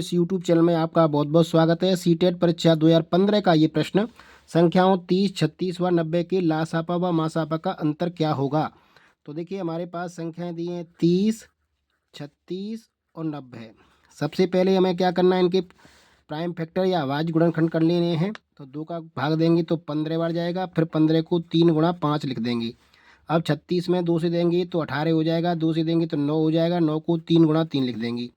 Office YouTube channel में आपका बहुत बहुत स्वागत है। सीटेट परीक्षा 2015 का ये प्रश्न संख्याओं 30, 36 व 90 के लासापा व मासापा का अंतर क्या होगा। तो देखिए हमारे पास संख्याएं दी हैं 30, 36 और 90। सबसे पहले हमें क्या करना है, इनके प्राइम फैक्टर या अभाज्य गुणनखंड कर लेने हैं। तो 2 का भाग देंगे तो 15 बार जाएगा, फिर 15 को 3 गुणा 5 लिख देंगे। अब 36 में 2 से देंगे तो 18 हो जाएगा, 2 से देंगे तो 9 हो जाएगा, 9 को 3 गुणा 3 लिख देंगे।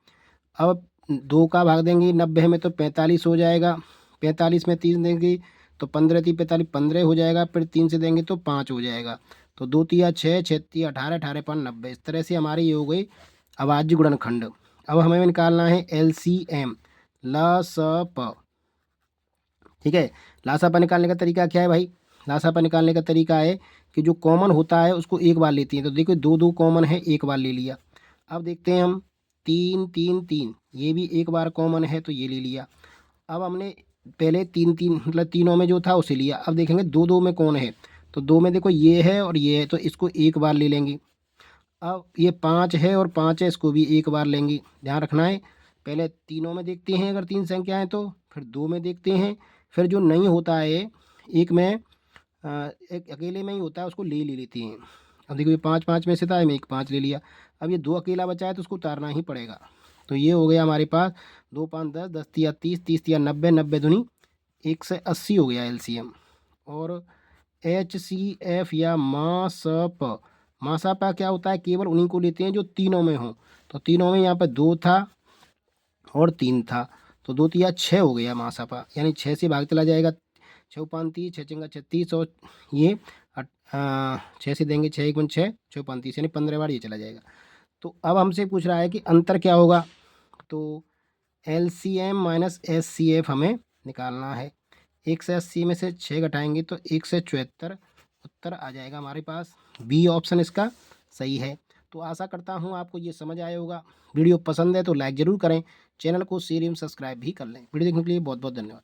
अब 2 का भाग देंगे 90 में तो 45 हो जाएगा, 45 में 3 देंगे तो 15 3 45 15 हो जाएगा, फिर 3 से देंगे तो 5 हो जाएगा। तो 2 तिया 6, 6 तिया 18, 18 5 90। इस तरह से हमारी ये हो गई अभाज्य गुणनखंड। अब हमें निकालना है LCM, लसप। ठीक है, लासापा निकालने का तरीका क्या है भाई? लासापा निकालने का तरीका है कि जो कॉमन होता है उसको एक बार लेती हैं। तो देखो 2 2 कॉमन है, एक बार ले लिया। अब देखते हैं हम 3 3 3, ये भी एक बार कॉमन है तो ये ले लिया। अब हमने पहले 3 3 मतलब तीनों में जो था उसे लिया। अब देखेंगे 2 2 में कौन है, तो 2 में देखो ये है और ये है, तो इसको एक बार ले लेंगे। अब ये 5 है और 5 है, इसको भी एक बार लेंगे। ध्यान रखना है, पहले तीनों में देखते हैं अगर 3 संख्याएं, तो फिर 2 में देखते हैं, फिर जो नहीं होता है एक में एक अकेले में ही होता है उसको ले ले लेते हैं। अब देखो ये 5 5 में से था, मैं एक 5 ले लिया। अब ये 2 अकेला बचा है तो उसको उतारना ही पड़ेगा। तो ये हो गया हमारे पास 2 5 10, 10 तिया 30, 30 तिया 90, 90 दूनी 180 हो गया LCM। और HCF या मासप, मासापा क्या होता है, केवल उन्हीं को लेते हैं जो तीनों में हो। तो तीनों में यहाँ पर 2 था और 3 था, तो 2 तिया 6 हो गया मासापा, यानी 6 से भाग चला जाएगा। 6 5 30, 6 चंगा 36 और ये 6 से देंगे 6 1 6, 6 5 30 यानी 15 बार ये चला जाएगा। तो अब हमसे पूछ रहा है कि अंतर क्या होगा। तो LCM माइनस SCF हमें निकालना है। 180 में से 6 घटाएंगे तो 174 उत्तर आ जाएगा हमारे पास। बी ऑप्शन इसका सही है। तो आशा करता हूँ आपको ये समझ आया होगा। वीडियो पसंद है तो लाइक ज़रूर करें, चैनल को शेयर एवं सब्सक्राइब भी कर लें। वीडियो देखने के लिए बहुत बहुत धन्यवाद।